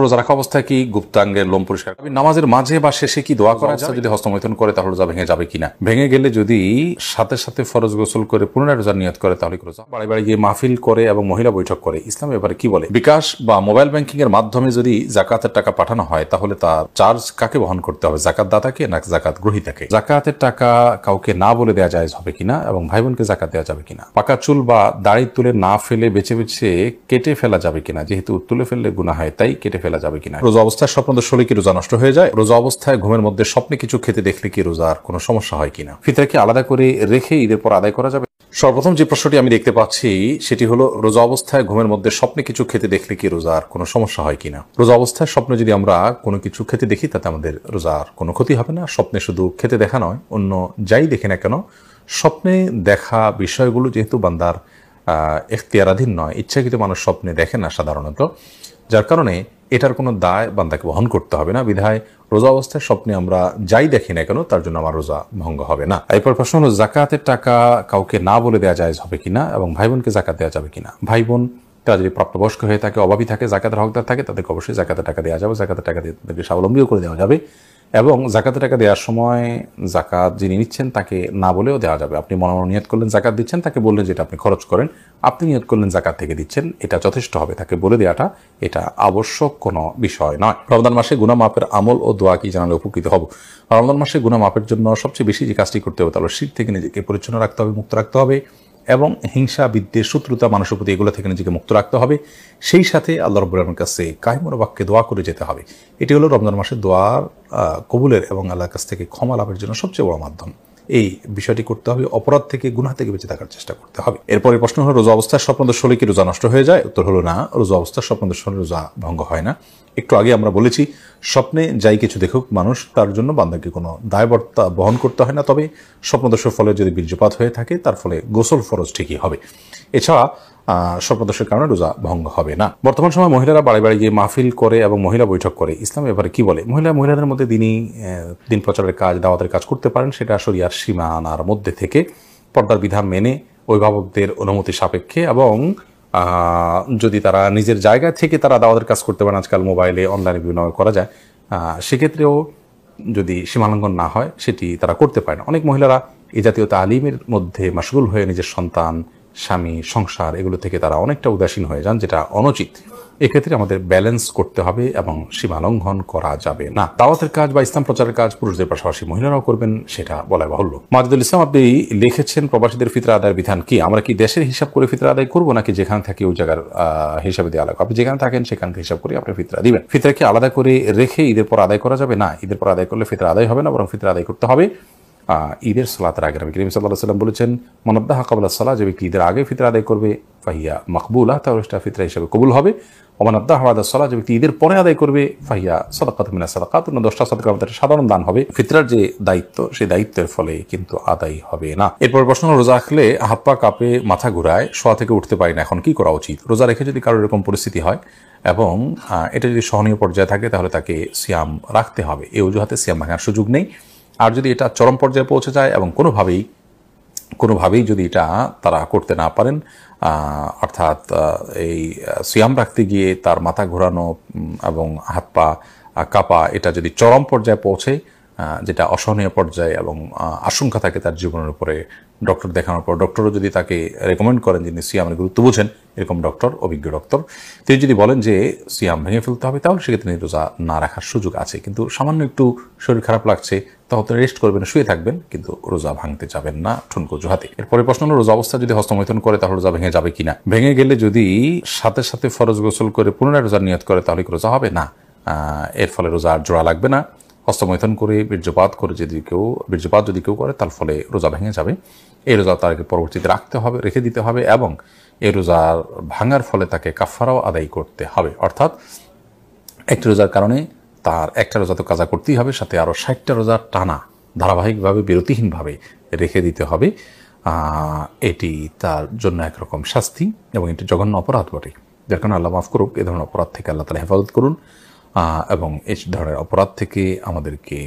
রোজা রাখা অবস্থায় কি গুপ্তাঙ্গের লোম পরিষ্কার নামাজের মাঝে বা শেষে কি দোয়া করা যায়? যদি হস্তমৈথুন করে তাহলে রোজা ভেঙে যাবে কিনা? ভেঙে গেলে যদি সাথে সাথে ফরজ গোসল করে পুনরায় রোজার নিয়ত করে তাহলে রোজা। বাড়ি বাড়ি গিয়ে মাহফিল করে এবং মহিলা বৈঠক করে ইসলাম এবারে কি বলে? বিকাশ বা মোবাইল ব্যাংকিং এর মাধ্যমে যদি জাকাতের টাকা পাঠানো হয় তাহলে তার চার্জ কাকে বহন করতে হবে? জাকাত দাতাকে না জাকাত গ্রহীতাকে? জাকাতের টাকা কাউকে না বলে দেওয়া যায় হবে কিনা এবং ভাই বোনকে জাকাত দেওয়া যাবে কিনা? পাকা চুল বা দাড়ি তুলে না ফেলে বেছে বেছে কেটে ফেলা যাবে কিনা? যেহেতু তুলে ফেললে গুনাহ হয় তাই কেটে ফেলা যাবে কিনা? রোজা অবস্থায় স্বপ্নদোষ হলে কি রোজা নষ্ট হয়ে যায়? রোজা অবস্থায় ঘুমের মধ্যে স্বপ্নে কিছু খেতে দেখলে কি রোজার কোনো সমস্যা হয় কিনা? ফিতরা কি আলাদা করে রেখে ঈদের পর আদায় করা যাবে? সর্বপ্রথম যে প্রশ্নটি আমি দেখতে পাচ্ছি সেটি হলো রোজা অবস্থায় ঘুমের মধ্যে স্বপ্নে কিছু খেতে দেখলে কি রোজার কোনো সমস্যা হয় কিনা? রোজা অবস্থায় স্বপ্নে যদি আমরা কোনো কিছু খেতে দেখি তাতে আমাদের রোজার কোনো ক্ষতি হবে না। স্বপ্নে শুধু খেতে দেখা নয়, অন্য যাই দেখে না কেন স্বপ্নে দেখা বিষয়গুলো যেহেতু বান্দার এখতিয়ারাধীন নয়, ইচ্ছাকৃত মানুষ স্বপ্নে দেখে না সাধারণত, যার কারণে এটার কোনো দায় বান্দাকে বহন করতে হবে না। বিধায় রোজা অবস্থায় স্বপ্নে আমরা যাই দেখি না কেন তার জন্য আমার রোজা ভঙ্গ হবে না। এরপর প্রশ্ন হলো জাকাতের টাকা কাউকে না বলে দেওয়া যায় হবে কিনা এবং ভাই বোনকে জাকাত দেওয়া যাবে কিনা? ভাই বোন তারা যদি প্রাপ্তবয়স্ক হয়ে থাকে, অভাবী থাকে, জাকাতের হকদার থাকে, তাদেরকে অবশ্যই জাকাতের টাকা দেওয়া যাবে। জাকাতের টাকা দিয়ে তাদেরকে স্বাবলম্বীও করে দেওয়া যাবে এবং জাকাতের টাকা দেওয়ার সময় জাকাত যিনি নিচ্ছেন তাকে না বলেও দেওয়া যাবে। আপনি মনে মনে নিয়ত করলেন জাকাত দিচ্ছেন, তাকে বললেন যেটা আপনি খরচ করেন, আপনি নিয়ত করলেন জাকাত থেকে দিচ্ছেন, এটা যথেষ্ট হবে। তাকে বলে দেওয়াটা এটা আবশ্যক কোনো বিষয় নয়। রমজান মাসে গুনাহ মাপের আমল ও দোয়া কি জানালে উপকৃত হব? রমজান মাসে গুনাহ মাপের জন্য সবচেয়ে বেশি যে কাজটি করতে হবে তাহলে শিরক থেকে নিজেকে পরিচ্ছন্ন রাখতে হবে, মুক্ত রাখতে হবে এবং হিংসা, বিদ্বেষ, শত্রুতা, মানুষের প্রতি এগুলো থেকে নিজেকে মুক্ত রাখতে হবে। সেই সাথে আল্লাহ রাব্বুল আলামিনের কাছে কায়মুর বাক্যে দোয়া করে যেতে হবে। এটি হলো রমজান মাসের দোয়ার কবুলের এবং আল্লাহর কাছ থেকে ক্ষমা লাভের জন্য সবচেয়ে বড় মাধ্যম। এই বিষয়টি করতে হবে, অপরাধ থেকে গুনাহ থেকে বেঁচে থাকার চেষ্টা করতে হবে। এরপরে প্রশ্ন হলো রোজা অবস্থায় স্বপ্নদোষ হলে কি রোজা নষ্ট হয়ে যায়? উত্তর হলো না, রোজা অবস্থায় স্বপ্নদোষ হলে রোজা ভঙ্গ হয় না। একটু আগে আমরা বলেছি স্বপ্নে যাই কিছু দেখুক মানুষ, তার জন্য বান্দাকে কোনো দায়বদ্ধতা বহন করতে হয় না। তবে স্বপ্নদোষের ফলে যদি বীর্যপাত হয়ে থাকে তার ফলে গোসল ফরজ ঠিকই হবে। এছাড়া স্বপ্নদোষের কারণে রোজা ভঙ্গ হবে না। বর্তমান সময় মহিলারা বাড়ি বাড়ি গিয়ে মাহফিল করে এবং মহিলা বৈঠক করে ইসলাম এবারে কি বলে? মহিলাদের মধ্যে দিন প্রচারের কাজ, দাওয়াতের কাজ করতে পারেন, সেটা শরিয়ার সীমানার মধ্যে থেকে পর্দার বিধান মেনে অভিভাবকদের অনুমতি সাপেক্ষে এবং যদি তারা নিজের জায়গা থেকে তারা দাওয়াতের কাজ করতে পারেন, আজকাল মোবাইলে অনলাইনে বিভিন্ন করা যায়, সেক্ষেত্রেও যদি সীমালঙ্ঘন না হয় সেটি তারা করতে পারে না। অনেক মহিলারা এই জাতীয় তালিমের মধ্যে মাশগুল হয়ে নিজের সন্তান, স্বামী, সংসার এগুলো থেকে তারা অনেকটা উদাসীন হয়ে যান, যেটা অনুচিত। এক্ষেত্রে আমাদের ব্যালেন্স করতে হবে এবং সীমা লঙ্ঘন করা যাবে না। দাওয়াতের কাজ বা ইসলাম প্রচারের কাজ পুরুষদের পাশাপাশি মহিলারাও করবেন, সেটা বলা বাহুল্য। মাজিদুল ইসলাম আপনি লিখেছেন প্রবাসীদের ফিতরা আদায়ের বিধান কি? আমরা কি দেশের হিসাব করে ফিতরা আদায় করবো নাকি যেখানে থাকি ওই জায়গার হিসাবে দেওয়া লাগবে? আপনি যেখানে থাকেন সেখানকে হিসাব করে আপনি ফিতরা দিবেন। ফিতরা কি আলাদা করে রেখে ঈদের পর আদায় করা যাবে? না, ঈদের পর আদায় করলে ফিতরা আদায় হবে না, বরং ফিতরা আদায় করতে হবে ঈদের সালাতের আগে। নবী করিম সাল্লাল্লাহু আলাইহি ওয়াসাল্লাম বলেছেন মানদাহা ক্বাবলা সালাহ, যে ব্যক্তি ঈদের আগে ফিতরা আদায় করবে ফাহিয়া মাকবুলা, তাহলে সেটা ফিতরা হিসেবে কবুল হবে। ওমানাদাহা বাদা সালাহ, যে ব্যক্তি ঈদের পরে আদায় করবে ফাহিয়া সাদাকাতুম মিনাস সাদাকাত, 10টা সাদাকা আমাদের সাধারণ দান হবে। ফিতরার যে দায়িত্ব সেই দায়িত্বের ফলে কিন্তু আদায় হবে না। এরপর প্রশ্ন, রোজা রাখলে হাত পা কাঁপে, মাথা ঘুরায়, শোয়া থেকে উঠতে পারি না, এখন কি করা উচিত? রোজা রেখে যদি কারোর এরকম পরিস্থিতি হয় এবং এটা যদি সহনীয় পর্যায়ে থাকে তাহলে তাকে সিয়াম রাখতে হবে। এই অজুহাতে সিয়াম ভাঙার সুযোগ নেই। আর যদি এটা চরম পর্যায়ে পৌঁছে যায় এবং কোনোভাবেই যদি এটা তারা করতে না পারেন, অর্থাৎ এই সিয়াম রাখতে গিয়ে তার মাথা ঘোরানো এবং হাত পা কাঁপা এটা যদি চরম পর্যায়ে পৌঁছে, যেটা অসহনীয় পর্যায়ে এবং আশঙ্কা থাকে তার জীবনের উপরে, ডক্টর দেখানোর পর ডক্টরও যদি তাকে রেকমেন্ড করেন যিনি সিয়ামের গুরুত্ব বুঝেন, এরকম ডক্টর, অভিজ্ঞ ডক্টর, তিনি যদি বলেন যে সিয়াম ভেঙে ফেলতে হবে, তাহলে সেক্ষেত্রে রোজা না রাখার সুযোগ আছে। কিন্তু সামান্য একটু শরীর খারাপ লাগছে, তখন রেস্ট করবেন, শুয়ে থাকবেন, কিন্তু রোজা ভাঙতে যাবেন না ঠুনকো জুহাতে। এরপরে প্রশ্ন হলো রোজা অবস্থা যদি হস্তমৈথুন করে তাহলে রোজা ভেঙে যাবে কিনা? ভেঙে গেলে যদি সাথে সাথে ফরজ গোসল করে পুনরায় রোজার নিয়ত করে তাহলে রোজা হবে না। এর ফলে রোজা আর জোড়া লাগবে না। হস্তমৈথুন করে বীর্যপাত যদি কেউ করে তার ফলে রোজা ভেঙে যাবে। এই রোজা তাকে পরবর্তীতে রেখে দিতে হবে এবং এই রোজার ভাঙার ফলে তাকে কাফারাও আদায় করতে হবে। অর্থাৎ একটি রোজার কারণে তার একটা রোজা তো কাজা করতেই হবে, সাথে আরও 60টা রোজার টানা ধারাবাহিকভাবে বিরতিহীনভাবে রেখে দিতে হবে। এটি তার জন্য একরকম শাস্তি এবং এটি জঘন্য অপরাধ বটে, যার কারণে আল্লাহ মাফ করুক। এ ধরনের অপরাধ থেকে আল্লাহ তাআলা হেফাজত করুন এবং এই ধরনের অপরাধ থেকে আমাদেরকে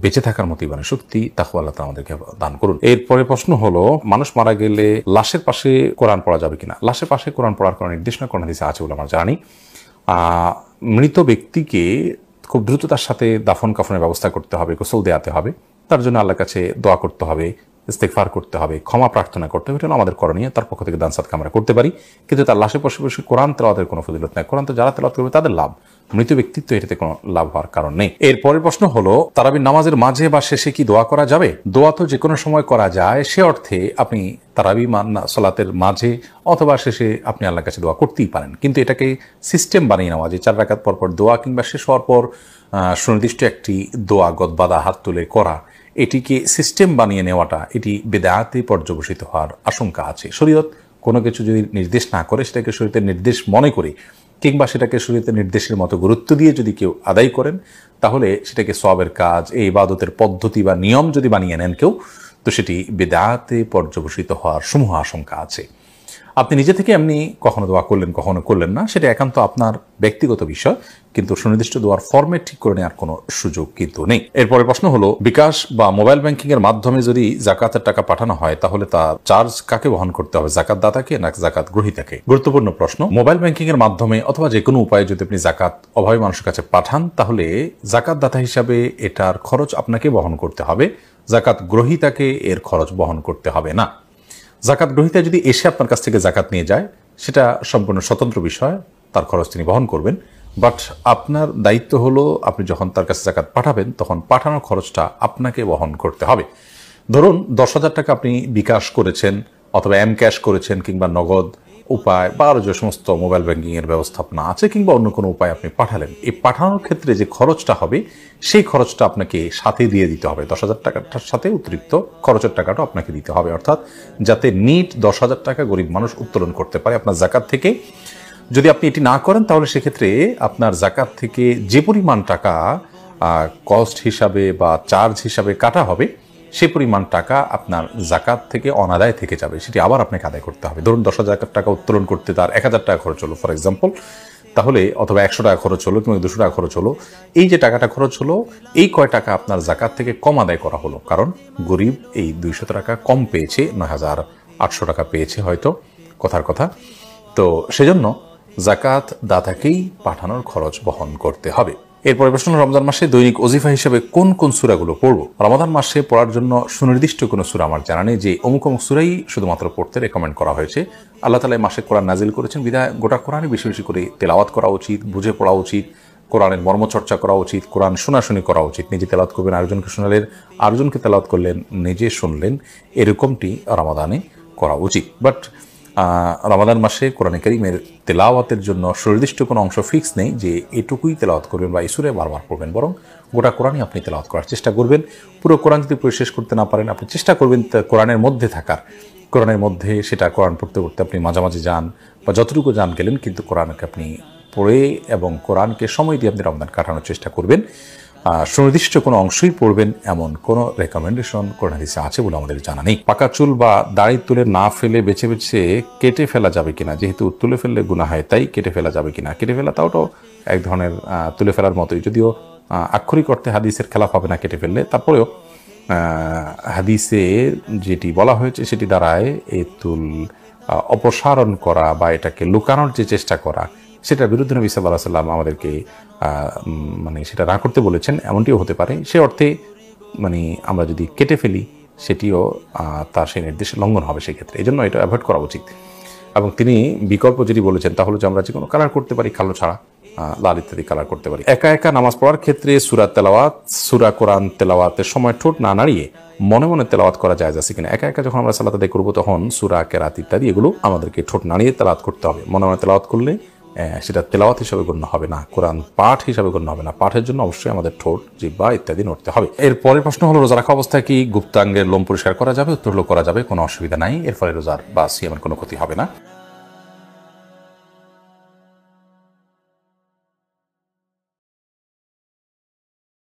বেঁচে থাকার মতো ইমানের শক্তি তাকওয়া আল্লাহ তাআলা আমাদেরকে দান করুন। এরপরে প্রশ্ন হলো, মানুষ মারা গেলে লাশের পাশে কোরআন পড়া যাবে কিনা? লাশের পাশে কোরআন পড়ার কোনো নির্দেশনা কোন হাদিসে আছে বলে আমার জানি। মৃত ব্যক্তিকে খুব দ্রুততার সাথে দাফন কাফনের ব্যবস্থা করতে হবে, গোসল দেওয়াতে হবে, তার জন্য আল্লাহর কাছে দোয়া করতে হবে, ইস্তেগফার করতে হবে, ক্ষমা প্রার্থনা করতে হবে। এটা হলো আমাদের করণীয়। তার পক্ষ থেকে দান সাদকা আমরা করতে পারি, কিন্তু তার লাশে বসে বসে কোরআন তেলাওয়াতের কোনো ফজিলত নাই। কোরআন তো যারা তেলাওয়াত করবে তাদের লাভ, মৃত ব্যক্তিত্ব এটাতে কোনো লাভ হওয়ার কারণ নেই। এর পরের প্রশ্ন হলো, তারাবির নামাজের মাঝে বা শেষে কি দোয়া করা যাবে? দোয়া তো যে কোনো সময় করা যায়, সে অর্থে আপনি তারাবি সালাতের মাঝে অথবা শেষে আপনি আল্লাহর কাছে দোয়া করতেই পারেন, কিন্তু এটাকে সিস্টেম বানিয়ে নেওয়া, যে 4 রাকাত পর পর দোয়া কিংবা শেষ হওয়ার পর সুনির্দিষ্ট একটি দোয়া গদবাদা হাত তুলে করা, এটিকে সিস্টেম বানিয়ে নেওয়াটা এটি বেদাতে পর্যবসিত হওয়ার আশঙ্কা আছে। শরীয়ত কোনো কিছু যদি নির্দেশ না করে, সেটাকে শরীয়তের নির্দেশ মনে করে কিংবা সেটাকে শরীয়তের নির্দেশের মতো গুরুত্ব দিয়ে যদি কেউ আদায় করেন, তাহলে সেটাকে সওয়াবের কাজ, এই ইবাদতের পদ্ধতি বা নিয়ম যদি বানিয়ে নেন কেউ, তো সেটি বেদাতে পর্যবসিত হওয়ার সমূহ আশঙ্কা আছে। আপনি নিজে থেকে এমনি কখনো দোয়া করলেন, কখনো করলেন না, সেটা একান্ত আপনার ব্যক্তিগত বিষয়, কিন্তু সুনির্দিষ্ট দোয়ার ফরম্যাট ঠিক করে নেওয়ার কোনো সুযোগ কিন্তু নেই। এরপরে প্রশ্ন হলো, বিকাশ বা মোবাইল ব্যাংকিং এর মাধ্যমে যদি জাকাতের টাকা পাঠানো হয়, তাহলে তার চার্জ কাকে বহন করতে হবে, জাকাত দাতাকে না জাকাত গ্রহীতাকে? গুরুত্বপূর্ণ প্রশ্ন। মোবাইল ব্যাংকিং এর মাধ্যমে অথবা যে কোনো উপায়ে যদি আপনি জাকাত অভাবী মানুষের কাছে পাঠান, তাহলে জাকাত দাতা হিসাবে এটার খরচ আপনাকে বহন করতে হবে, জাকাত গ্রহীতাকে এর খরচ বহন করতে হবে না। জাকাত গ্রহীতা যদি এসে আপনার কাছ থেকে জাকাত নিয়ে যায়, সেটা সম্পূর্ণ স্বতন্ত্র বিষয়, তার খরচ তিনি বহন করবেন। বাট আপনার দায়িত্ব হলো, আপনি যখন তার কাছে জাকাত পাঠাবেন, তখন পাঠানোর খরচটা আপনাকে বহন করতে হবে। ধরুন 10,000 টাকা আপনি বিকাশ করেছেন অথবা এম ক্যাশ করেছেন কিংবা নগদ উপায় বা আরও যে সমস্ত মোবাইল ব্যাংকিংয়ের ব্যবস্থাপনা আছে কিংবা অন্য কোনো উপায় আপনি পাঠালেন, এই পাঠানোর ক্ষেত্রে যে খরচটা হবে, সেই খরচটা আপনাকে সাথে দিয়ে দিতে হবে। 10,000 টাকাটার সাথে অতিরিক্ত খরচের টাকাটা আপনাকে দিতে হবে, অর্থাৎ যাতে নিট 10,000 টাকা গরিব মানুষ উত্তোলন করতে পারে আপনার জাকাত থেকে। যদি আপনি এটি না করেন, তাহলে সেক্ষেত্রে আপনার জাকাত থেকে যে পরিমাণ টাকা কস্ট হিসাবে বা চার্জ হিসাবে কাটা হবে, সেই পরিমাণ টাকা আপনার জাকাত থেকে অনাদায় থেকে যাবে, সেটি আবার আপনাকে আদায় করতে হবে। ধরুন 10,000 টাকা উত্তোলন করতে তার 1,000 টাকা খরচ হলো ফর এক্সাম্পল, তাহলে অথবা 100 টাকা খরচ হলো কিংবা 200 টাকা খরচ হলো, এই যে টাকাটা খরচ হলো, এই কয় টাকা আপনার জাকাত থেকে কম আদায় করা হলো, কারণ গরিব এই 200 টাকা কম পেয়েছে, 9,800 টাকা পেয়েছে হয়তো, কথার কথা। তো সেজন্য জাকাত দাতাকেই পাঠানোর খরচ বহন করতে হবে। এরপরে প্রশ্ন, রমজান মাসে দৈনিক ওজিফা হিসেবে কোন কোন সূরাগুলো পড়ব? রমাদান মাসে পড়ার জন্য সুনির্দিষ্ট কোনো সূরা আমার জানা নেই যে অমুক অমুক সূরাই শুধুমাত্র পড়তে রেকমেন্ড করা হয়েছে। আল্লাহ তাআলা মাসে কোরআন নাজিল করেছেন, বিধায় গোটা কোরআনে বেশি বেশি করে তেলাওয়াত করা উচিত, বুঝে পড়া উচিত, কোরআনের মর্মচর্চা করা উচিত, কোরআন শোনাশুনি করা উচিত। নিজে তেলাওয়াত করবেন, আরেকজনকে শোনালেন, আরেকজনকে তেলাওয়াত করলেন, নিজে শুনলেন, এরকমটি রমাদানে করা উচিত। বাট রমাদান মাসে কোরআনে কারীমের তেলাওয়াতের জন্য সুনির্দিষ্ট কোনো অংশ ফিক্স নেই যে এটুকুই তেলাওয়াত করবেন বা এই সূরা বারবার পড়বেন, বরং গোটা কোরআনই আপনি তেলাওয়াত করার চেষ্টা করবেন। পুরো কোরআন যদি পড়ে শেষ করতে না পারেন, আপনি চেষ্টা করবেন কোরআনের মধ্যে থাকার, কোরআনের মধ্যে সেটা কোরআন পড়তে পড়তে আপনি মাঝামাঝি যান বা যতটুকু যান গেলেন, কিন্তু কোরআনকে আপনি পড়ে এবং কোরআনকে সময় দিয়ে আপনি রমজান কাটানোর চেষ্টা করবেন। সুনির্দিষ্ট কোনো অংশই পড়বেন এমন কোনো রেকমেন্ডেশন কোরআন হাদিসে আছে বলে আমাদের জানা নেই। পাকা চুল বা দাড়ি তুলে না ফেলে বেছে বেছে কেটে ফেলা যাবে কিনা? যেহেতু তুলে ফেললে গুনাহ হয়, তাই কেটে ফেলা যাবে কিনা? কেটে ফেলা তাও এক ধরনের তুলে ফেলার মতোই, যদিও আক্ষরিক অর্থে হাদিসের খেলাফ হবে না কেটে ফেললে, তারপরেও হাদিসে যেটি বলা হয়েছে সেটি দ্বারায় এই চুল অপসারণ করা বা এটাকে লুকানোর যে চেষ্টা করা, সেটার বিরুদ্ধে নবী সাল্লাল্লাহু আলাইহি ওয়াসাল্লাম আমাদেরকে মানে সেটা না করতে বলেছেন, এমনটিও হতে পারে। সে অর্থে মানে আমরা যদি কেটে ফেলি, সেটিও তার সেই নির্দেশ লঙ্ঘন হবে সেক্ষেত্রে, এই জন্য এটা অ্যাভয়েড করা উচিত। এবং তিনি বিকল্প যেটি বলেছেন তা হলো যে আমরা যে কোনো কালার করতে পারি, কালো ছাড়া লাল ইত্যাদি কালার করতে পারি। একা একা নামাজ পড়ার ক্ষেত্রে সূরা তেলাওয়াত, সূরা কোরআন তেলাওয়াতের সময় ঠোঁট না নাড়িয়ে মনে মনে তেলাওয়াত করা জায়েজ আছে কিনা? একা একা যখন আমরা সালাত আদায় করবো, তখন সূরা, কেরাত ইত্যাদি এগুলো আমাদেরকে ঠোঁট নাড়িয়ে তেলাওয়াত করতে হবে। মনে মনে তেলাওয়াত করলে সেটা তেলাওয়াত হিসাবে গণ্য হবে না, কোরআন পাঠ হিসাবে গণ্য হবে না। পাঠের জন্য অবশ্যই আমাদের ঠোঁট, জিহ্বা ইত্যাদি নড়তে হবে। এর পরের প্রশ্ন হলো, রোজা রাখা অবস্থায় কি গুপ্তাঙ্গের লোম পরিষ্কার করা যাবে? উত্তর হলো করা যাবে, কোনো অসুবিধা নাই, এর ফলে রোজার বা সিয়ামের কোনো ক্ষতি হবে না।